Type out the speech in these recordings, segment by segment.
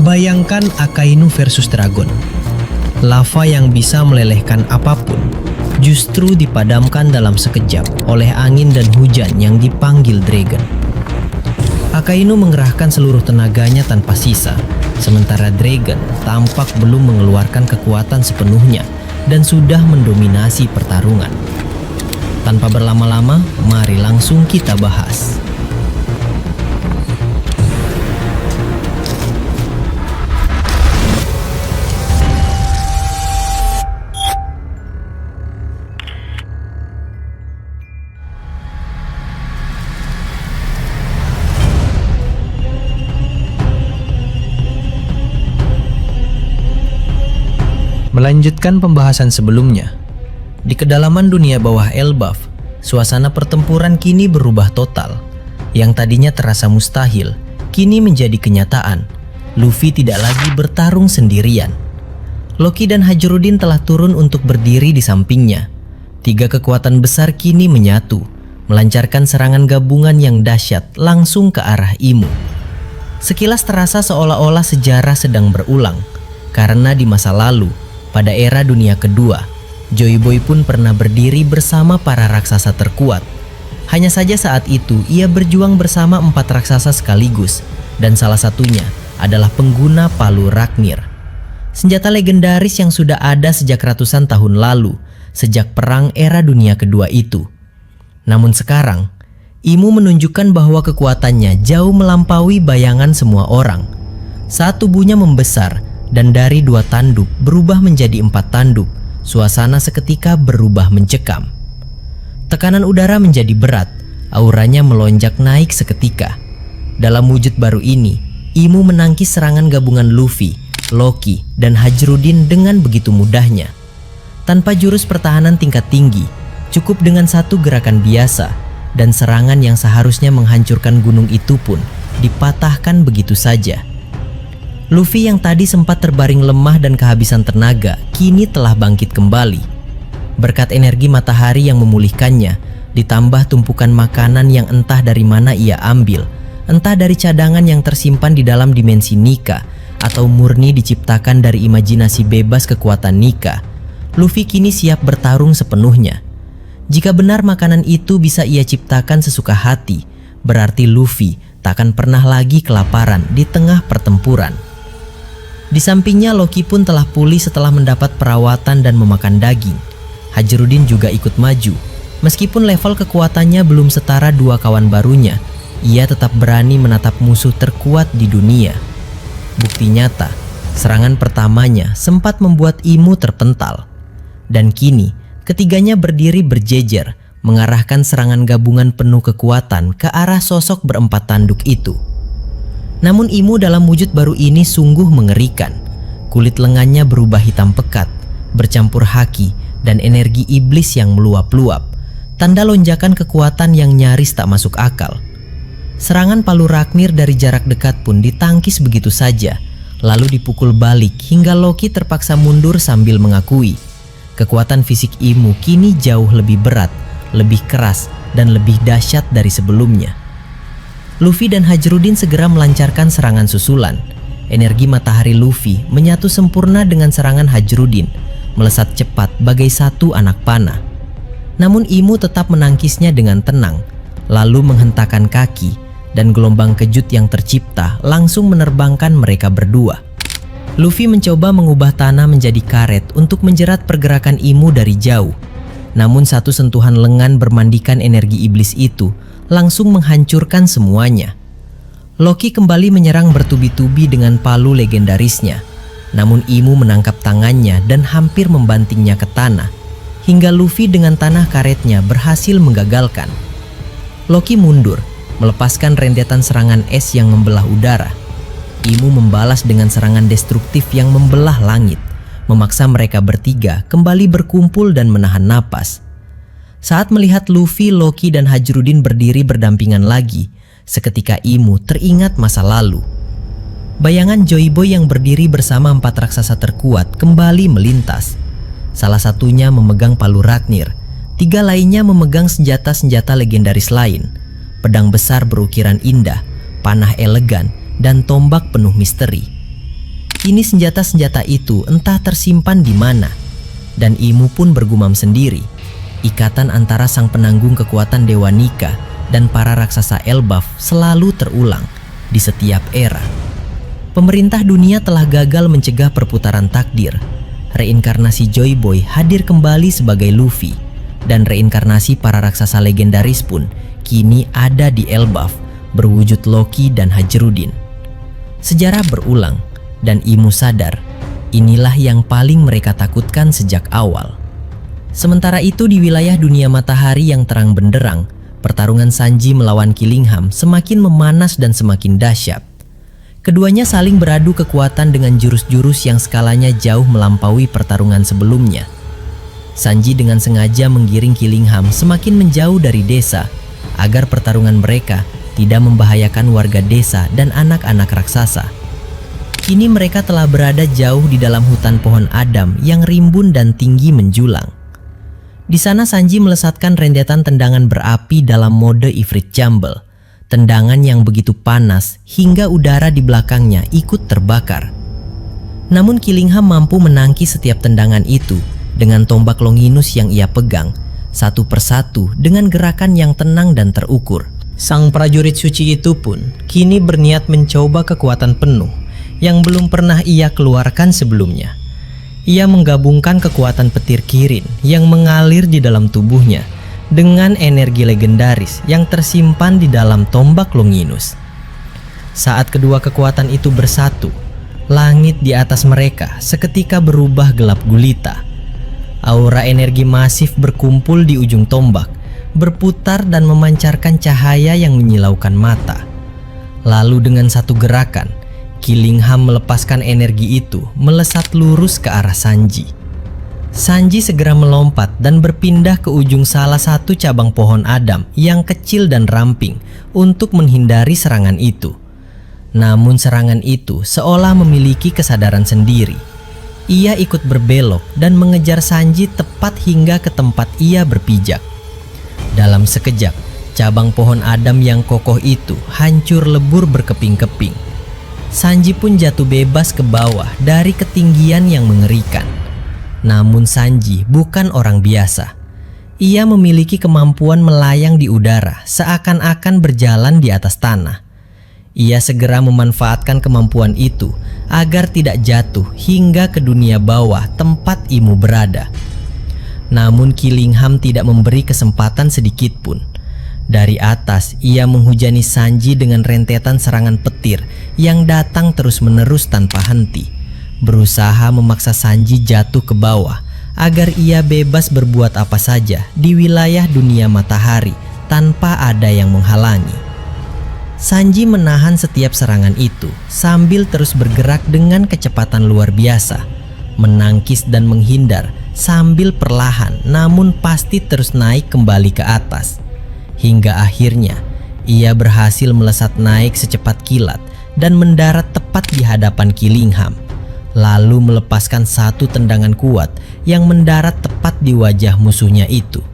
Bayangkan Akainu versus Dragon. Lava yang bisa melelehkan apapun justru dipadamkan dalam sekejap oleh angin dan hujan yang dipanggil Dragon. Akainu mengerahkan seluruh tenaganya tanpa sisa, sementara Dragon tampak belum mengeluarkan kekuatan sepenuhnya dan sudah mendominasi pertarungan. Tanpa berlama-lama, mari langsung kita bahas. Melanjutkan pembahasan sebelumnya, di kedalaman dunia bawah Elbaf, suasana pertempuran kini berubah total. Yang tadinya terasa mustahil, kini menjadi kenyataan. Luffy tidak lagi bertarung sendirian. Loki dan Hajrudin telah turun untuk berdiri di sampingnya. Tiga kekuatan besar kini menyatu, melancarkan serangan gabungan yang dahsyat langsung ke arah Imu. Sekilas terasa seolah-olah sejarah sedang berulang, karena di masa lalu, pada era dunia kedua, Joy Boy pun pernah berdiri bersama para raksasa terkuat. Hanya saja saat itu ia berjuang bersama 4 raksasa sekaligus, dan salah satunya adalah pengguna palu Raknir. Senjata legendaris yang sudah ada sejak ratusan tahun lalu, sejak perang era dunia kedua itu. Namun sekarang, Imu menunjukkan bahwa kekuatannya jauh melampaui bayangan semua orang. Saat tubuhnya membesar, dan dari 2 tanduk berubah menjadi 4 tanduk, suasana seketika berubah mencekam. Tekanan udara menjadi berat, auranya melonjak naik seketika. Dalam wujud baru ini, Imu menangkis serangan gabungan Luffy, Loki, dan Hajrudin dengan begitu mudahnya. Tanpa jurus pertahanan tingkat tinggi, cukup dengan satu gerakan biasa, dan serangan yang seharusnya menghancurkan gunung itu pun dipatahkan begitu saja. Luffy yang tadi sempat terbaring lemah dan kehabisan tenaga, kini telah bangkit kembali. Berkat energi matahari yang memulihkannya, ditambah tumpukan makanan yang entah dari mana ia ambil, entah dari cadangan yang tersimpan di dalam dimensi Nika, atau murni diciptakan dari imajinasi bebas kekuatan Nika, Luffy kini siap bertarung sepenuhnya. Jika benar makanan itu bisa ia ciptakan sesuka hati, berarti Luffy takkan pernah lagi kelaparan di tengah pertempuran. Di sampingnya Loki pun telah pulih setelah mendapat perawatan dan memakan daging. Hajrudin juga ikut maju. Meskipun level kekuatannya belum setara 2 kawan barunya, ia tetap berani menatap musuh terkuat di dunia. Bukti nyata, serangan pertamanya sempat membuat Imu terpental. Dan kini, ketiganya berdiri berjejer, mengarahkan serangan gabungan penuh kekuatan ke arah sosok berempat tanduk itu. Namun Imu dalam wujud baru ini sungguh mengerikan. Kulit lengannya berubah hitam pekat, bercampur haki dan energi iblis yang meluap-luap, tanda lonjakan kekuatan yang nyaris tak masuk akal. Serangan palu Raknir dari jarak dekat pun ditangkis begitu saja, lalu dipukul balik hingga Loki terpaksa mundur sambil mengakui, kekuatan fisik Imu kini jauh lebih berat, lebih keras, dan lebih dahsyat dari sebelumnya. Luffy dan Hajrudin segera melancarkan serangan susulan. Energi matahari Luffy menyatu sempurna dengan serangan Hajrudin, melesat cepat bagai satu anak panah. Namun Imu tetap menangkisnya dengan tenang, lalu menghentakkan kaki, dan gelombang kejut yang tercipta langsung menerbangkan mereka berdua. Luffy mencoba mengubah tanah menjadi karet untuk menjerat pergerakan Imu dari jauh. Namun satu sentuhan lengan bermandikan energi iblis itu langsung menghancurkan semuanya. Loki kembali menyerang bertubi-tubi dengan palu legendarisnya. Namun Imu menangkap tangannya dan hampir membantingnya ke tanah, hingga Luffy dengan tanah karetnya berhasil menggagalkan. Loki mundur, melepaskan rentetan serangan es yang membelah udara. Imu membalas dengan serangan destruktif yang membelah langit, memaksa mereka bertiga kembali berkumpul dan menahan napas. Saat melihat Luffy, Loki, dan Hajrudin berdiri berdampingan lagi, seketika Imu teringat masa lalu. Bayangan Joy Boy yang berdiri bersama 4 raksasa terkuat kembali melintas. Salah satunya memegang palu Raknir, 3 lainnya memegang senjata-senjata legendaris lain, pedang besar berukiran indah, panah elegan, dan tombak penuh misteri. kini senjata-senjata itu entah tersimpan di mana. Dan Imu pun bergumam sendiri. Ikatan antara sang penanggung kekuatan Dewa Nika dan para raksasa Elbaf selalu terulang di setiap era. Pemerintah dunia telah gagal mencegah perputaran takdir. Reinkarnasi Joy Boy hadir kembali sebagai Luffy, dan reinkarnasi para raksasa legendaris pun kini ada di Elbaf berwujud Loki dan Hajrudin. Sejarah berulang, dan Imu sadar inilah yang paling mereka takutkan sejak awal. Sementara itu di wilayah dunia matahari yang terang benderang, pertarungan Sanji melawan Killingham semakin memanas dan semakin dahsyat. Keduanya saling beradu kekuatan dengan jurus-jurus yang skalanya jauh melampaui pertarungan sebelumnya. Sanji dengan sengaja menggiring Killingham semakin menjauh dari desa agar pertarungan mereka tidak membahayakan warga desa dan anak-anak raksasa. Kini mereka telah berada jauh di dalam hutan pohon adam yang rimbun dan tinggi menjulang. Di sana Sanji melesatkan rentetan tendangan berapi dalam mode Ifrit Jambel. Tendangan yang begitu panas hingga udara di belakangnya ikut terbakar. Namun Killingham mampu menangkis setiap tendangan itu dengan tombak Longinus yang ia pegang, satu persatu dengan gerakan yang tenang dan terukur. Sang prajurit suci itu pun kini berniat mencoba kekuatan penuh yang belum pernah ia keluarkan sebelumnya. Ia menggabungkan kekuatan petir Kirin yang mengalir di dalam tubuhnya dengan energi legendaris yang tersimpan di dalam tombak Longinus. Saat kedua kekuatan itu bersatu, langit di atas mereka seketika berubah gelap gulita. Aura energi masif berkumpul di ujung tombak, berputar dan memancarkan cahaya yang menyilaukan mata. Lalu dengan satu gerakan, Killingham melepaskan energi itu melesat lurus ke arah Sanji. Sanji segera melompat dan berpindah ke ujung salah satu cabang pohon adam yang kecil dan ramping untuk menghindari serangan itu. Namun serangan itu seolah memiliki kesadaran sendiri. Ia ikut berbelok dan mengejar Sanji tepat hingga ke tempat ia berpijak. Dalam sekejap, cabang pohon adam yang kokoh itu hancur lebur berkeping-keping. Sanji pun jatuh bebas ke bawah dari ketinggian yang mengerikan. Namun Sanji bukan orang biasa. Ia memiliki kemampuan melayang di udara seakan-akan berjalan di atas tanah. Ia segera memanfaatkan kemampuan itu agar tidak jatuh hingga ke dunia bawah tempat Imu berada. Namun Killingham tidak memberi kesempatan sedikit pun. Dari atas, ia menghujani Sanji dengan rentetan serangan petir yang datang terus-menerus tanpa henti, berusaha memaksa Sanji jatuh ke bawah agar ia bebas berbuat apa saja di wilayah dunia matahari tanpa ada yang menghalangi. Sanji menahan setiap serangan itu sambil terus bergerak dengan kecepatan luar biasa, menangkis dan menghindar sambil perlahan namun pasti terus naik kembali ke atas. Hingga akhirnya ia berhasil melesat naik secepat kilat dan mendarat tepat di hadapan Killingham, lalu melepaskan satu tendangan kuat yang mendarat tepat di wajah musuhnya itu.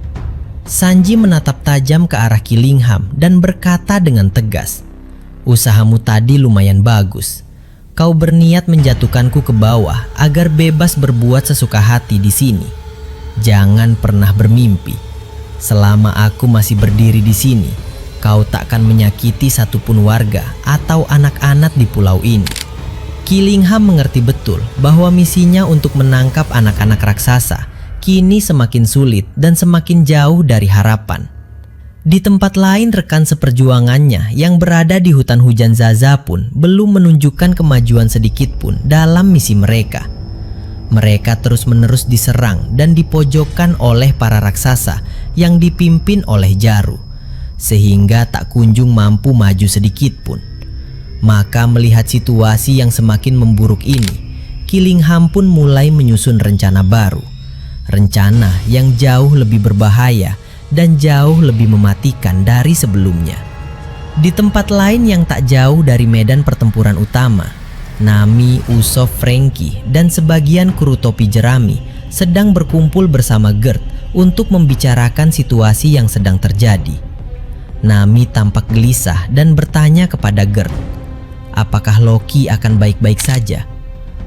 Sanji menatap tajam ke arah Killingham dan berkata dengan tegas, "Usahamu tadi lumayan bagus. Kau berniat menjatuhkanku ke bawah agar bebas berbuat sesuka hati di sini. Jangan pernah bermimpi. Selama aku masih berdiri di sini, kau takkan menyakiti satupun warga atau anak-anak di pulau ini." Killingham mengerti betul bahwa misinya untuk menangkap anak-anak raksasa kini semakin sulit dan semakin jauh dari harapan. Di tempat lain, rekan seperjuangannya yang berada di hutan hujan Zaza pun belum menunjukkan kemajuan sedikit pun dalam misi mereka. Mereka terus-menerus diserang dan dipojokkan oleh para raksasa yang dipimpin oleh Jaru, sehingga tak kunjung mampu maju sedikit pun. Maka melihat situasi yang semakin memburuk ini, Killingham pun mulai menyusun rencana baru. Rencana yang jauh lebih berbahaya dan jauh lebih mematikan dari sebelumnya. Di tempat lain yang tak jauh dari medan pertempuran utama, Nami, Usopp, Franky, dan sebagian kru topi jerami sedang berkumpul bersama Gert untuk membicarakan situasi yang sedang terjadi. Nami tampak gelisah dan bertanya kepada Gert, apakah Loki akan baik-baik saja?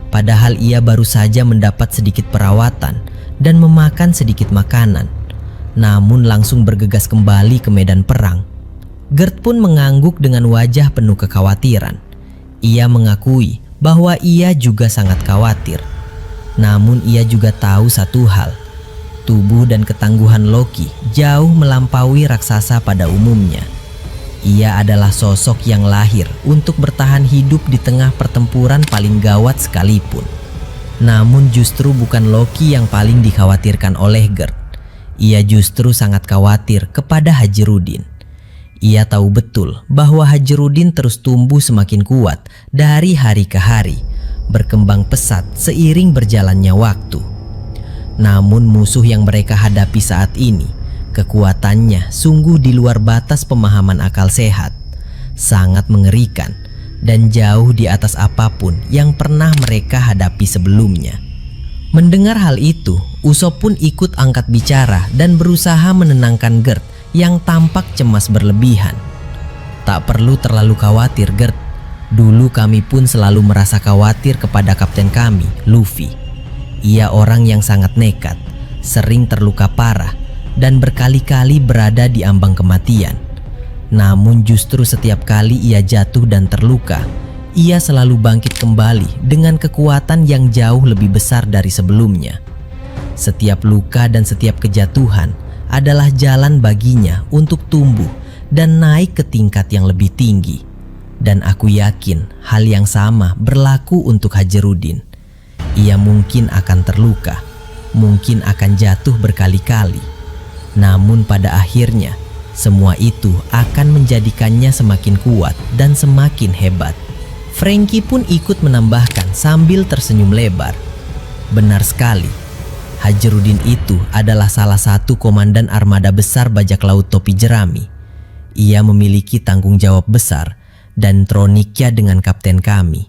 Padahal ia baru saja mendapat sedikit perawatan dan memakan sedikit makanan, namun langsung bergegas kembali ke medan perang. Gert pun mengangguk dengan wajah penuh kekhawatiran. Ia mengakui bahwa ia juga sangat khawatir. Namun ia juga tahu satu hal, tubuh dan ketangguhan Loki jauh melampaui raksasa pada umumnya. Ia adalah sosok yang lahir untuk bertahan hidup di tengah pertempuran paling gawat sekalipun. Namun justru bukan Loki yang paling dikhawatirkan oleh Gert. Ia justru sangat khawatir kepada Haji Rudin. Ia tahu betul bahwa Haji Rudin terus tumbuh semakin kuat dari hari ke hari, berkembang pesat seiring berjalannya waktu. Namun musuh yang mereka hadapi saat ini, kekuatannya sungguh di luar batas pemahaman akal sehat, sangat mengerikan dan jauh di atas apapun yang pernah mereka hadapi sebelumnya. Mendengar hal itu, Usop pun ikut angkat bicara dan berusaha menenangkan Gert yang tampak cemas berlebihan. Tak perlu terlalu khawatir, Gert. Dulu kami pun selalu merasa khawatir kepada kapten kami, Luffy. Ia orang yang sangat nekat, sering terluka parah, dan berkali-kali berada di ambang kematian. Namun justru setiap kali ia jatuh dan terluka, ia selalu bangkit kembali dengan kekuatan yang jauh lebih besar dari sebelumnya. Setiap luka dan setiap kejatuhan adalah jalan baginya untuk tumbuh dan naik ke tingkat yang lebih tinggi. Dan aku yakin hal yang sama berlaku untuk Haji Rudin. Ia mungkin akan terluka, mungkin akan jatuh berkali-kali. Namun pada akhirnya, semua itu akan menjadikannya semakin kuat dan semakin hebat. Franky pun ikut menambahkan sambil tersenyum lebar. Benar sekali, Haji Rudin itu adalah salah satu komandan armada besar bajak laut topi jerami. Ia memiliki tanggung jawab besar dan troniknya dengan kapten kami.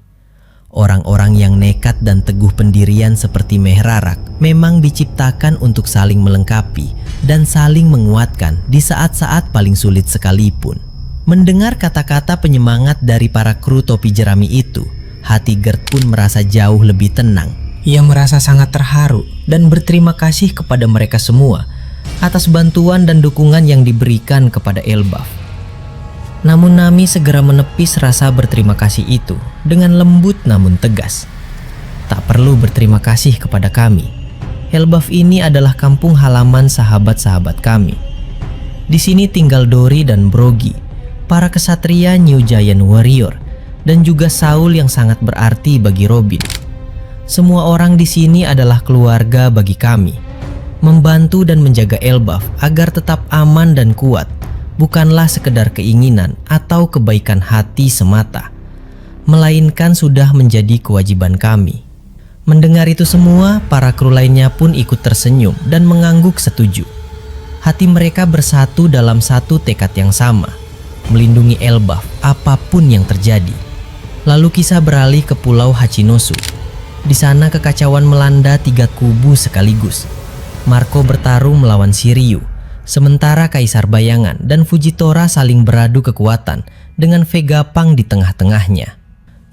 Orang-orang yang nekat dan teguh pendirian seperti Mehrarak memang diciptakan untuk saling melengkapi dan saling menguatkan di saat-saat paling sulit sekalipun. Mendengar kata-kata penyemangat dari para kru topi jerami itu, hati Gert pun merasa jauh lebih tenang. Ia merasa sangat terharu dan berterima kasih kepada mereka semua atas bantuan dan dukungan yang diberikan kepada Elbaf. Namun Nami segera menepis rasa berterima kasih itu dengan lembut namun tegas. Tak perlu berterima kasih kepada kami. Elbaf ini adalah kampung halaman sahabat-sahabat kami. Di sini tinggal Dory dan Brogy, para kesatria New Giant Warrior, dan juga Saul yang sangat berarti bagi Robin. Semua orang di sini adalah keluarga bagi kami. Membantu dan menjaga Elbaf agar tetap aman dan kuat bukanlah sekedar keinginan atau kebaikan hati semata, melainkan sudah menjadi kewajiban kami. Mendengar itu semua, para kru lainnya pun ikut tersenyum dan mengangguk setuju. Hati mereka bersatu dalam satu tekad yang sama, melindungi Elbaf apapun yang terjadi. Lalu kisah beralih ke Pulau Hachinosu. Di sana kekacauan melanda 3 kubu sekaligus. Marco bertarung melawan Shiryu, sementara Kaisar Bayangan dan Fujitora saling beradu kekuatan dengan Vegapunk di tengah-tengahnya.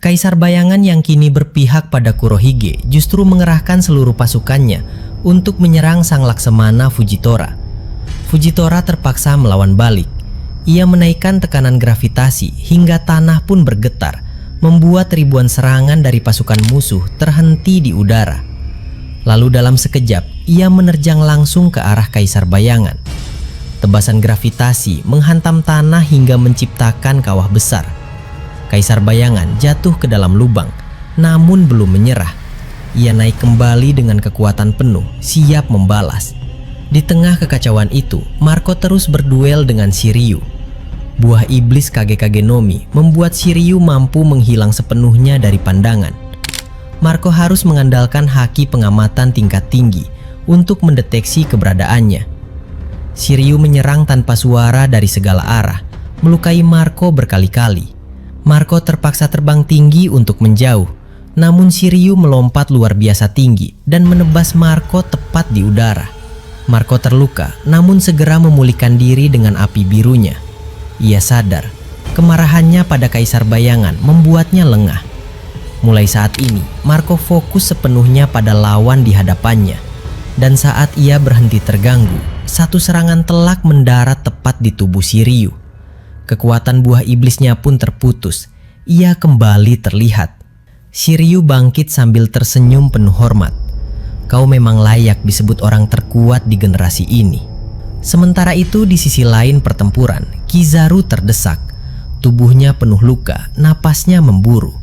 Kaisar Bayangan yang kini berpihak pada Kurohige justru mengerahkan seluruh pasukannya untuk menyerang sang laksamana Fujitora. Fujitora terpaksa melawan balik. Ia menaikkan tekanan gravitasi hingga tanah pun bergetar, membuat ribuan serangan dari pasukan musuh terhenti di udara. Lalu dalam sekejap, ia menerjang langsung ke arah Kaisar Bayangan. Tebasan gravitasi menghantam tanah hingga menciptakan kawah besar. Kaisar Bayangan jatuh ke dalam lubang, namun belum menyerah. Ia naik kembali dengan kekuatan penuh, siap membalas. Di tengah kekacauan itu, Marco terus berduel dengan Shiryu. Buah iblis Kage-Kage no Mi membuat Shiryu mampu menghilang sepenuhnya dari pandangan. Marco harus mengandalkan haki pengamatan tingkat tinggi untuk mendeteksi keberadaannya. Shiryu menyerang tanpa suara dari segala arah, melukai Marco berkali-kali. Marco terpaksa terbang tinggi untuk menjauh, namun Shiryu melompat luar biasa tinggi dan menebas Marco tepat di udara. Marco terluka, namun segera memulihkan diri dengan api birunya. Ia sadar, kemarahannya pada Kaisar Bayangan membuatnya lengah. Mulai saat ini, Marco fokus sepenuhnya pada lawan di hadapannya. Dan saat ia berhenti terganggu, satu serangan telak mendarat tepat di tubuh Shiryu. Kekuatan buah iblisnya pun terputus. Ia kembali terlihat. Shiryu bangkit sambil tersenyum penuh hormat. Kau memang layak disebut orang terkuat di generasi ini. Sementara itu di sisi lain pertempuran, Kizaru terdesak. Tubuhnya penuh luka, napasnya memburu.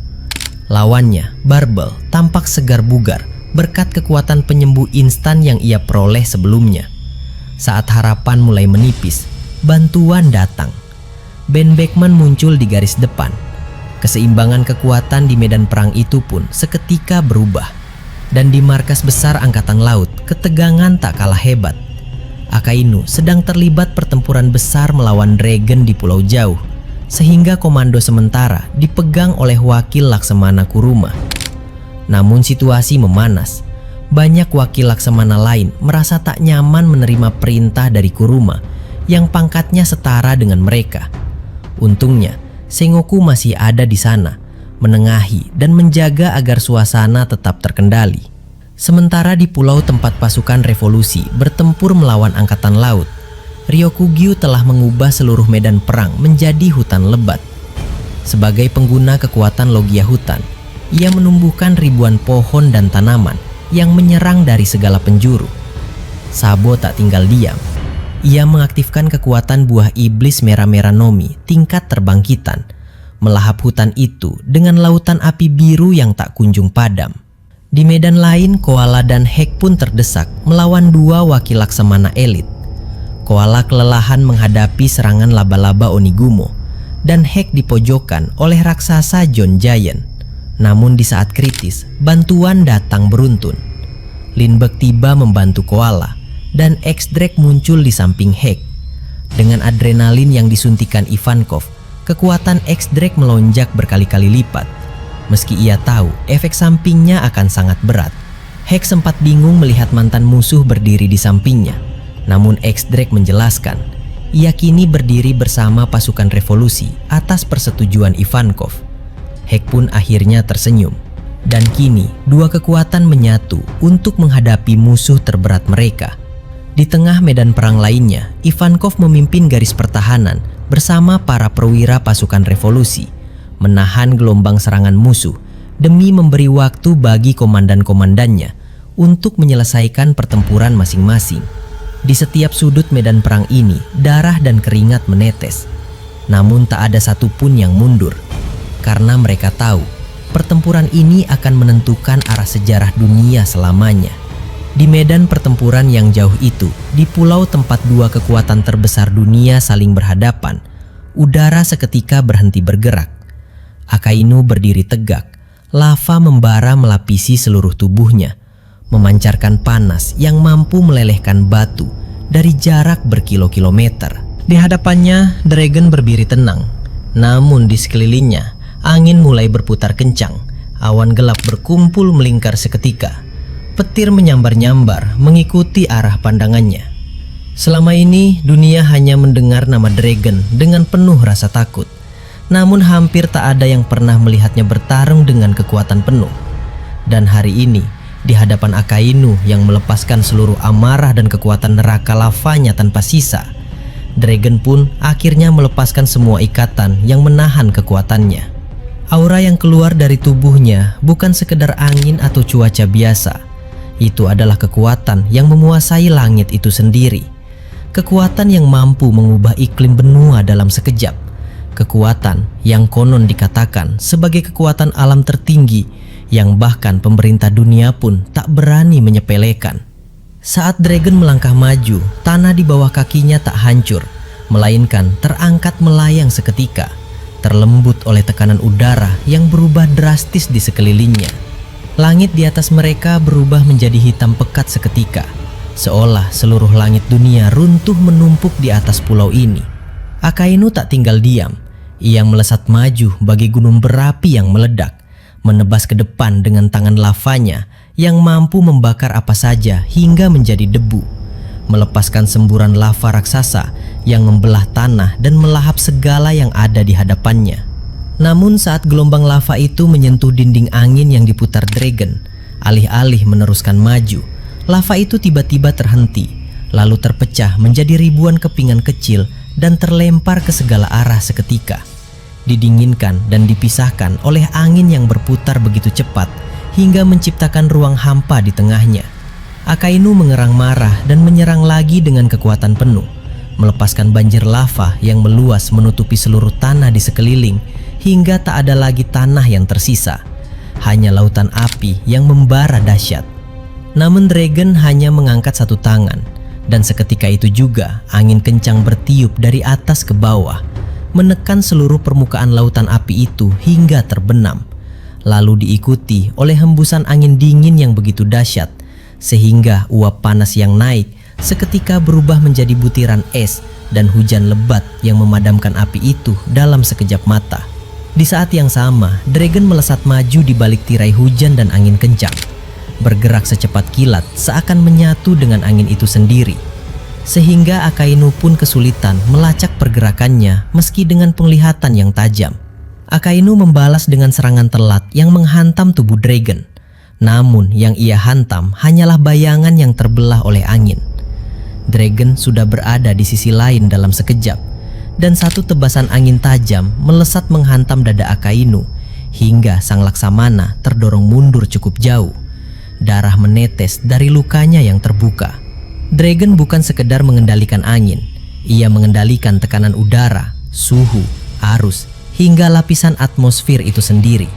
Lawannya, Barbel, tampak segar bugar berkat kekuatan penyembuh instan yang ia peroleh sebelumnya. Saat harapan mulai menipis, bantuan datang. Ben Beckman muncul di garis depan. Keseimbangan kekuatan di medan perang itu pun seketika berubah. Dan di markas besar Angkatan Laut, ketegangan tak kalah hebat. Akainu sedang terlibat pertempuran besar melawan Dragon di Pulau Jauh, sehingga komando sementara dipegang oleh wakil Laksamana Kuruma. Namun situasi memanas. Banyak wakil Laksamana lain merasa tak nyaman menerima perintah dari Kuruma yang pangkatnya setara dengan mereka. Untungnya, Sengoku masih ada di sana, menengahi dan menjaga agar suasana tetap terkendali. Sementara di pulau tempat pasukan revolusi bertempur melawan Angkatan Laut, Ryokugyu telah mengubah seluruh medan perang menjadi hutan lebat. Sebagai pengguna kekuatan logia hutan, ia menumbuhkan ribuan pohon dan tanaman yang menyerang dari segala penjuru. Sabo tak tinggal diam. Ia mengaktifkan kekuatan buah iblis merah-merah Nomi tingkat terbangkitan, melahap hutan itu dengan lautan api biru yang tak kunjung padam. Di medan lain, Koala dan Hek pun terdesak melawan dua wakil Laksamana elit. Koala kelelahan menghadapi serangan laba-laba Onigumo, dan Hek dipojokkan oleh raksasa John Giant. Namun di saat kritis, bantuan datang beruntun. Lindbergh tiba membantu Koala, dan X-Drake muncul di samping Hek. Dengan adrenalin yang disuntikan Ivankov, kekuatan X-Drake melonjak berkali-kali lipat. Meski ia tahu efek sampingnya akan sangat berat, Hek sempat bingung melihat mantan musuh berdiri di sampingnya. Namun X-Drake menjelaskan, ia kini berdiri bersama pasukan revolusi atas persetujuan Ivankov. Hek pun akhirnya tersenyum. Dan kini dua kekuatan menyatu untuk menghadapi musuh terberat mereka. Di tengah medan perang lainnya, Ivankov memimpin garis pertahanan bersama para perwira pasukan revolusi, menahan gelombang serangan musuh demi memberi waktu bagi komandan-komandannya untuk menyelesaikan pertempuran masing-masing. Di setiap sudut medan perang ini, darah dan keringat menetes. Namun tak ada satupun yang mundur, karena mereka tahu pertempuran ini akan menentukan arah sejarah dunia selamanya. Di medan pertempuran yang jauh itu, di pulau tempat dua kekuatan terbesar dunia saling berhadapan, udara seketika berhenti bergerak. Akainu berdiri tegak, lava membara melapisi seluruh tubuhnya, memancarkan panas yang mampu melelehkan batu dari jarak berkilo-kilometer. Di hadapannya, Dragon berdiri tenang. Namun di sekelilingnya, angin mulai berputar kencang. Awan gelap berkumpul melingkar seketika. Petir menyambar-nyambar mengikuti arah pandangannya. Selama ini, dunia hanya mendengar nama Dragon dengan penuh rasa takut. Namun hampir tak ada yang pernah melihatnya bertarung dengan kekuatan penuh. Dan hari ini, di hadapan Akainu yang melepaskan seluruh amarah dan kekuatan neraka lavanya tanpa sisa, Dragon pun akhirnya melepaskan semua ikatan yang menahan kekuatannya. Aura yang keluar dari tubuhnya bukan sekedar angin atau cuaca biasa. Itu adalah kekuatan yang menguasai langit itu sendiri. Kekuatan yang mampu mengubah iklim benua dalam sekejap. Kekuatan yang konon dikatakan sebagai kekuatan alam tertinggi yang bahkan pemerintah dunia pun tak berani menyepelekan. Saat Dragon melangkah maju, tanah di bawah kakinya tak hancur, melainkan terangkat melayang seketika, terlembut oleh tekanan udara yang berubah drastis di sekelilingnya. Langit di atas mereka berubah menjadi hitam pekat seketika, seolah seluruh langit dunia runtuh menumpuk di atas pulau ini. Akainu tak tinggal diam. Ia melesat maju bagi gunung berapi yang meledak, menebas ke depan dengan tangan lavanya yang mampu membakar apa saja hingga menjadi debu, melepaskan semburan lava raksasa yang membelah tanah dan melahap segala yang ada di hadapannya. Namun saat gelombang lava itu menyentuh dinding angin yang diputar dragon, alih-alih meneruskan maju, lava itu tiba-tiba terhenti, lalu terpecah menjadi ribuan kepingan kecil dan terlempar ke segala arah seketika. Didinginkan dan dipisahkan oleh angin yang berputar begitu cepat hingga menciptakan ruang hampa di tengahnya. Akainu mengerang marah dan menyerang lagi dengan kekuatan penuh, melepaskan banjir lava yang meluas menutupi seluruh tanah di sekeliling hingga tak ada lagi tanah yang tersisa. Hanya lautan api yang membara dahsyat. Namun dragon hanya mengangkat satu tangan, dan seketika itu juga angin kencang bertiup dari atas ke bawah, menekan seluruh permukaan lautan api itu hingga terbenam, lalu diikuti oleh hembusan angin dingin yang begitu dahsyat, sehingga uap panas yang naik seketika berubah menjadi butiran es dan hujan lebat yang memadamkan api itu dalam sekejap mata. Di saat yang sama, dragon melesat maju di balik tirai hujan dan angin kencang, bergerak secepat kilat seakan menyatu dengan angin itu sendiri, sehingga Akainu pun kesulitan melacak pergerakannya meski dengan penglihatan yang tajam. Akainu membalas dengan serangan telat yang menghantam tubuh dragon. Namun yang ia hantam hanyalah bayangan yang terbelah oleh angin. Dragon sudah berada di sisi lain dalam sekejap, dan satu tebasan angin tajam melesat menghantam dada Akainu hingga sang laksamana terdorong mundur cukup jauh. Darah menetes dari lukanya yang terbuka. Dragon bukan sekedar mengendalikan angin, ia mengendalikan tekanan udara, suhu, arus, hingga lapisan atmosfer itu sendiri.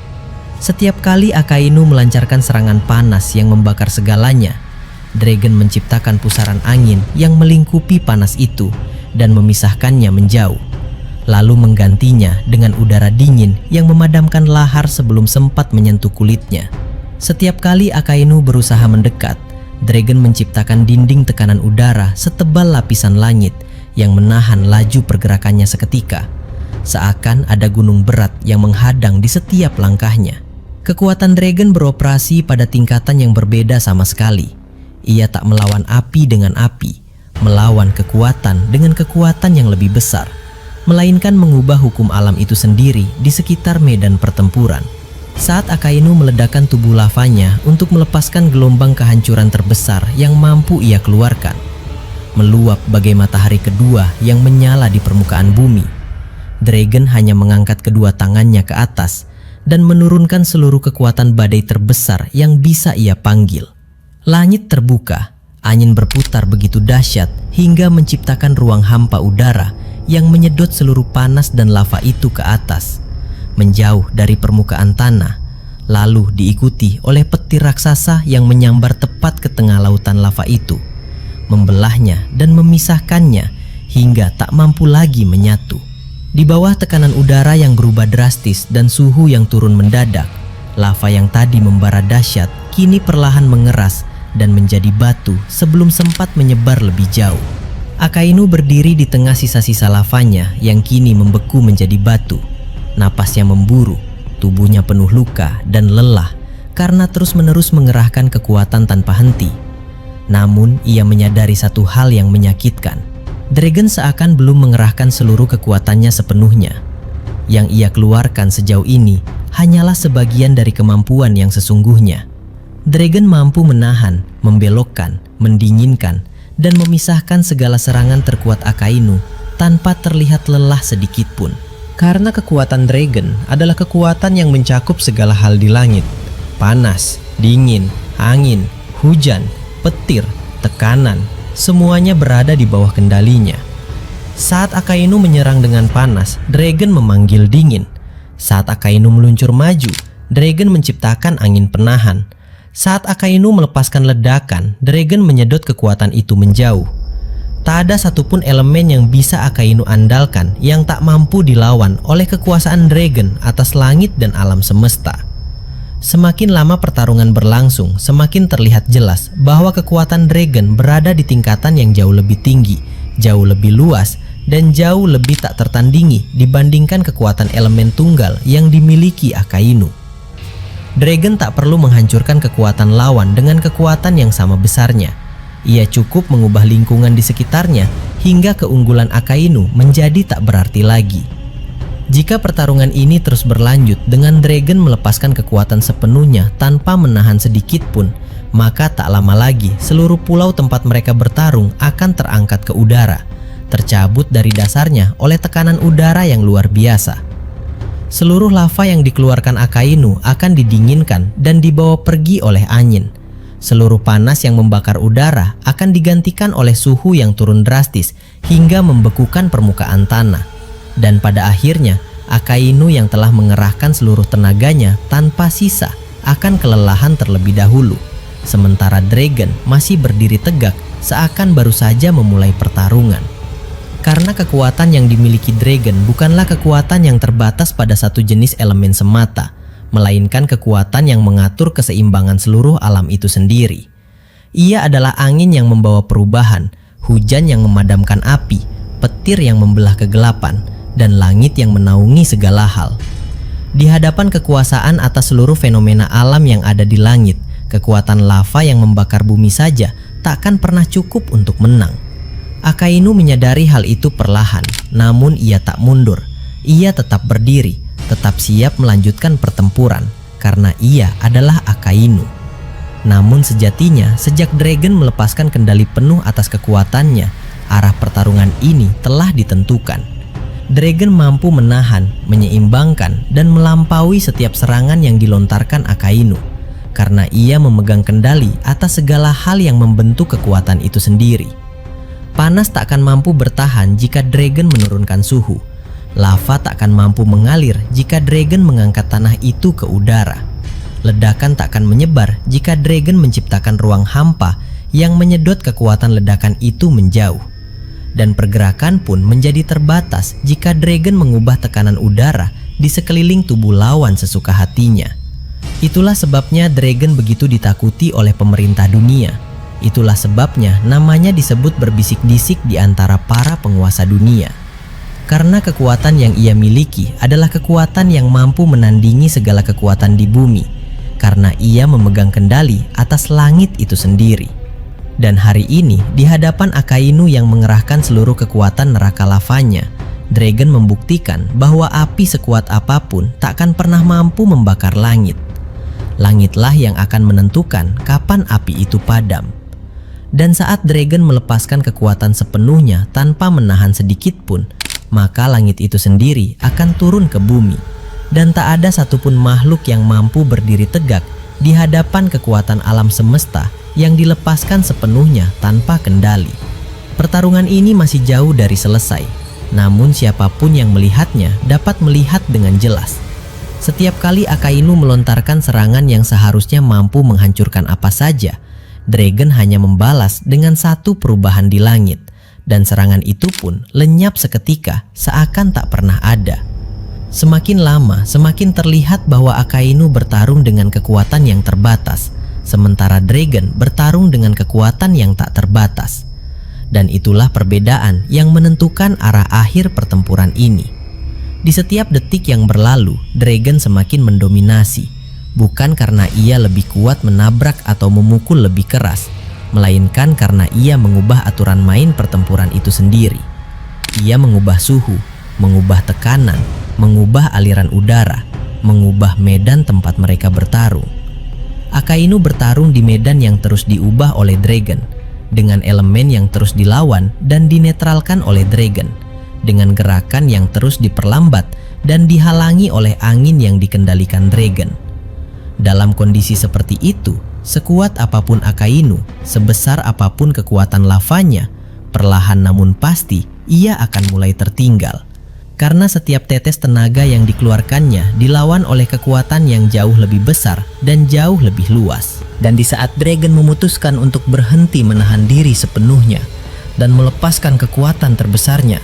Setiap kali Akainu melancarkan serangan panas yang membakar segalanya, dragon menciptakan pusaran angin yang melingkupi panas itu dan memisahkannya menjauh, lalu menggantinya dengan udara dingin yang memadamkan lahar sebelum sempat menyentuh kulitnya. Setiap kali Akainu berusaha mendekat, dragon menciptakan dinding tekanan udara setebal lapisan langit yang menahan laju pergerakannya seketika, seakan ada gunung berat yang menghadang di setiap langkahnya. Kekuatan dragon beroperasi pada tingkatan yang berbeda sama sekali. Ia tak melawan api dengan api, melawan kekuatan dengan kekuatan yang lebih besar, melainkan mengubah hukum alam itu sendiri di sekitar medan pertempuran. Saat Akainu meledakkan tubuh lavanya untuk melepaskan gelombang kehancuran terbesar yang mampu ia keluarkan, meluap bagai matahari kedua yang menyala di permukaan bumi, dragon hanya mengangkat kedua tangannya ke atas dan menurunkan seluruh kekuatan badai terbesar yang bisa ia panggil. Langit terbuka, angin berputar begitu dahsyat hingga menciptakan ruang hampa udara yang menyedot seluruh panas dan lava itu ke atas, menjauh dari permukaan tanah, lalu diikuti oleh petir raksasa yang menyambar tepat ke tengah lautan lava itu, membelahnya dan memisahkannya hingga tak mampu lagi menyatu. Di bawah tekanan udara yang berubah drastis dan suhu yang turun mendadak, lava yang tadi membara dahsyat kini perlahan mengeras dan menjadi batu sebelum sempat menyebar lebih jauh. Akainu berdiri di tengah sisa-sisa lavanya yang kini membeku menjadi batu. Napasnya memburu, tubuhnya penuh luka dan lelah karena terus-menerus mengerahkan kekuatan tanpa henti. Namun ia menyadari satu hal yang menyakitkan. Dragon seakan belum mengerahkan seluruh kekuatannya sepenuhnya. Yang ia keluarkan sejauh ini hanyalah sebagian dari kemampuan yang sesungguhnya. Dragon mampu menahan, membelokkan, mendinginkan, dan memisahkan segala serangan terkuat Akainu tanpa terlihat lelah sedikit pun. Karena kekuatan dragon adalah kekuatan yang mencakup segala hal di langit. Panas, dingin, angin, hujan, petir, tekanan, semuanya berada di bawah kendalinya. Saat Akainu menyerang dengan panas, dragon memanggil dingin. Saat Akainu meluncur maju, dragon menciptakan angin penahan. Saat Akainu melepaskan ledakan, dragon menyedot kekuatan itu menjauh. Tak ada satupun elemen yang bisa Akainu andalkan yang tak mampu dilawan oleh kekuasaan dragon atas langit dan alam semesta. Semakin lama pertarungan berlangsung, semakin terlihat jelas bahwa kekuatan dragon berada di tingkatan yang jauh lebih tinggi, jauh lebih luas, dan jauh lebih tak tertandingi dibandingkan kekuatan elemen tunggal yang dimiliki Akainu. Dragon tak perlu menghancurkan kekuatan lawan dengan kekuatan yang sama besarnya. Ia cukup mengubah lingkungan di sekitarnya hingga keunggulan Akainu menjadi tak berarti lagi. Jika pertarungan ini terus berlanjut dengan Dragon melepaskan kekuatan sepenuhnya tanpa menahan sedikit pun, maka tak lama lagi seluruh pulau tempat mereka bertarung akan terangkat ke udara, tercabut dari dasarnya oleh tekanan udara yang luar biasa. Seluruh lava yang dikeluarkan Akainu akan didinginkan dan dibawa pergi oleh angin. Seluruh panas yang membakar udara akan digantikan oleh suhu yang turun drastis hingga membekukan permukaan tanah. Dan pada akhirnya, Akainu yang telah mengerahkan seluruh tenaganya tanpa sisa akan kelelahan terlebih dahulu. Sementara Dragon masih berdiri tegak seakan baru saja memulai pertarungan. Karena kekuatan yang dimiliki Dragon bukanlah kekuatan yang terbatas pada satu jenis elemen semata, melainkan kekuatan yang mengatur keseimbangan seluruh alam itu sendiri. Ia adalah angin yang membawa perubahan, hujan yang memadamkan api, petir yang membelah kegelapan, dan langit yang menaungi segala hal. Di hadapan kekuasaan atas seluruh fenomena alam yang ada di langit, kekuatan lava yang membakar bumi saja takkan pernah cukup untuk menang. Akainu menyadari hal itu perlahan, namun ia tak mundur. Ia tetap berdiri, tetap siap melanjutkan pertempuran, karena ia adalah Akainu. Namun sejatinya, sejak Dragon melepaskan kendali penuh atas kekuatannya, arah pertarungan ini telah ditentukan. Dragon mampu menahan, menyeimbangkan, dan melampaui setiap serangan yang dilontarkan Akainu, karena ia memegang kendali atas segala hal yang membentuk kekuatan itu sendiri. Panas tak akan mampu bertahan jika Dragon menurunkan suhu. Lava tak akan mampu mengalir jika Dragon mengangkat tanah itu ke udara. Ledakan tak akan menyebar jika Dragon menciptakan ruang hampa yang menyedot kekuatan ledakan itu menjauh. Dan pergerakan pun menjadi terbatas jika Dragon mengubah tekanan udara di sekeliling tubuh lawan sesuka hatinya. Itulah sebabnya Dragon begitu ditakuti oleh pemerintah dunia. Itulah sebabnya namanya disebut berbisik-bisik di antara para penguasa dunia. Karena kekuatan yang ia miliki adalah kekuatan yang mampu menandingi segala kekuatan di bumi, karena ia memegang kendali atas langit itu sendiri. Dan hari ini, di hadapan Akainu yang mengerahkan seluruh kekuatan neraka lavanya, Dragon membuktikan bahwa api sekuat apapun takkan pernah mampu membakar langit. Langitlah yang akan menentukan kapan api itu padam. Dan saat Dragon melepaskan kekuatan sepenuhnya tanpa menahan sedikit pun, maka langit itu sendiri akan turun ke bumi. Dan tak ada satupun makhluk yang mampu berdiri tegak di hadapan kekuatan alam semesta yang dilepaskan sepenuhnya tanpa kendali. Pertarungan ini masih jauh dari selesai, namun siapapun yang melihatnya dapat melihat dengan jelas. Setiap kali Akainu melontarkan serangan yang seharusnya mampu menghancurkan apa saja, Dragon hanya membalas dengan satu perubahan di langit, dan serangan itu pun lenyap seketika seakan tak pernah ada. Semakin lama, semakin terlihat bahwa Akainu bertarung dengan kekuatan yang terbatas, sementara Dragon bertarung dengan kekuatan yang tak terbatas. Dan itulah perbedaan yang menentukan arah akhir pertempuran ini. Di setiap detik yang berlalu, Dragon semakin mendominasi, bukan karena ia lebih kuat menabrak atau memukul lebih keras, melainkan karena ia mengubah aturan main pertempuran itu sendiri. Ia mengubah suhu, mengubah tekanan, mengubah aliran udara, mengubah medan tempat mereka bertarung. Akainu bertarung di medan yang terus diubah oleh Dragon, dengan elemen yang terus dilawan dan dinetralkan oleh Dragon, dengan gerakan yang terus diperlambat dan dihalangi oleh angin yang dikendalikan Dragon. Dalam kondisi seperti itu, sekuat apapun Akainu, sebesar apapun kekuatan lavanya, perlahan namun pasti ia akan mulai tertinggal. Karena setiap tetes tenaga yang dikeluarkannya dilawan oleh kekuatan yang jauh lebih besar dan jauh lebih luas. Dan di saat Dragon memutuskan untuk berhenti menahan diri sepenuhnya dan melepaskan kekuatan terbesarnya,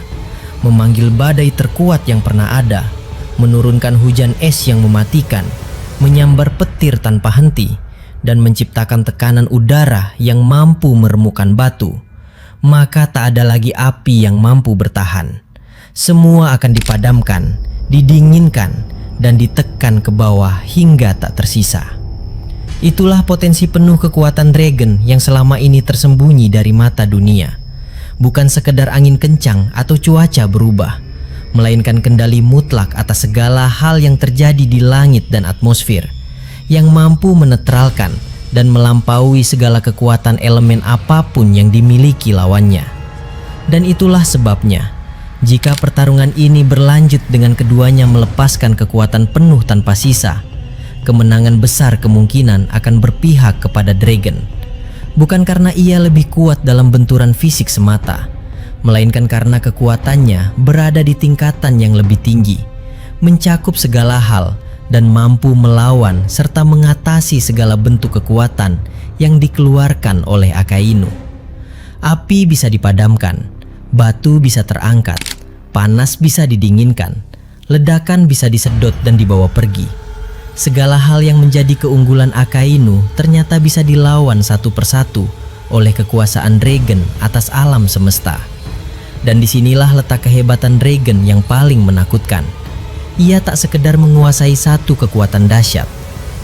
memanggil badai terkuat yang pernah ada, menurunkan hujan es yang mematikan, menyambar petir tanpa henti, dan menciptakan tekanan udara yang mampu meremukkan batu, maka tak ada lagi api yang mampu bertahan. Semua akan dipadamkan, didinginkan, dan ditekan ke bawah hingga tak tersisa. Itulah potensi penuh kekuatan Dragon yang selama ini tersembunyi dari mata dunia. Bukan sekedar angin kencang atau cuaca berubah, melainkan kendali mutlak atas segala hal yang terjadi di langit dan atmosfer, yang mampu menetralkan dan melampaui segala kekuatan elemen apapun yang dimiliki lawannya. Dan itulah sebabnya, jika pertarungan ini berlanjut dengan keduanya melepaskan kekuatan penuh tanpa sisa, kemenangan besar kemungkinan akan berpihak kepada dragon. Bukan karena ia lebih kuat dalam benturan fisik semata, melainkan karena kekuatannya berada di tingkatan yang lebih tinggi, mencakup segala hal, dan mampu melawan serta mengatasi segala bentuk kekuatan yang dikeluarkan oleh Akainu. Api bisa dipadamkan, batu bisa terangkat, panas bisa didinginkan, ledakan bisa disedot dan dibawa pergi. Segala hal yang menjadi keunggulan Akainu ternyata bisa dilawan satu persatu oleh kekuasaan dragon atas alam semesta. Dan disinilah letak kehebatan dragon yang paling menakutkan. Ia tak sekedar menguasai satu kekuatan dahsyat,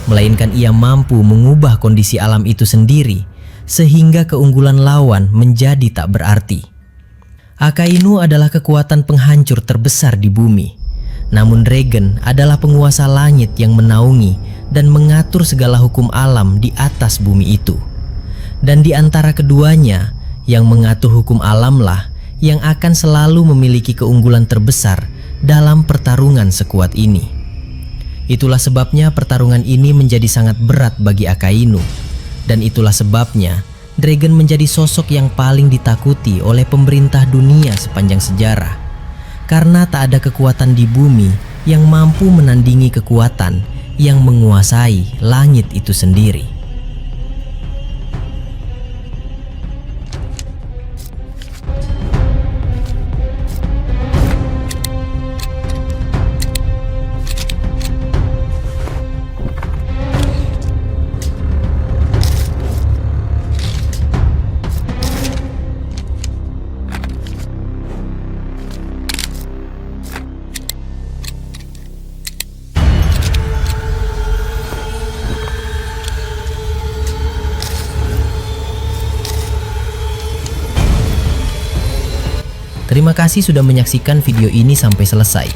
melainkan ia mampu mengubah kondisi alam itu sendiri sehingga keunggulan lawan menjadi tak berarti. Akainu adalah kekuatan penghancur terbesar di bumi. Namun dragon adalah penguasa langit yang menaungi dan mengatur segala hukum alam di atas bumi itu. Dan di antara keduanya, yang mengatur hukum alamlah yang akan selalu memiliki keunggulan terbesar dalam pertarungan sekuat ini. Itulah sebabnya pertarungan ini menjadi sangat berat bagi Akainu. Dan itulah sebabnya dragon menjadi sosok yang paling ditakuti oleh pemerintah dunia sepanjang sejarah. Karena tak ada kekuatan di bumi yang mampu menandingi kekuatan yang menguasai langit itu sendiri. Terima kasih sudah menyaksikan video ini sampai selesai.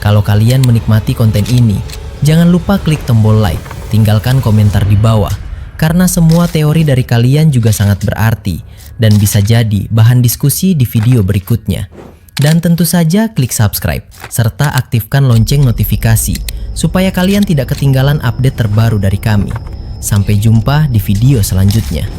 Kalau kalian menikmati konten ini, jangan lupa klik tombol like, tinggalkan komentar di bawah, karena semua teori dari kalian juga sangat berarti dan bisa jadi bahan diskusi di video berikutnya. Dan tentu saja klik subscribe, serta aktifkan lonceng notifikasi, supaya kalian tidak ketinggalan update terbaru dari kami. Sampai jumpa di video selanjutnya.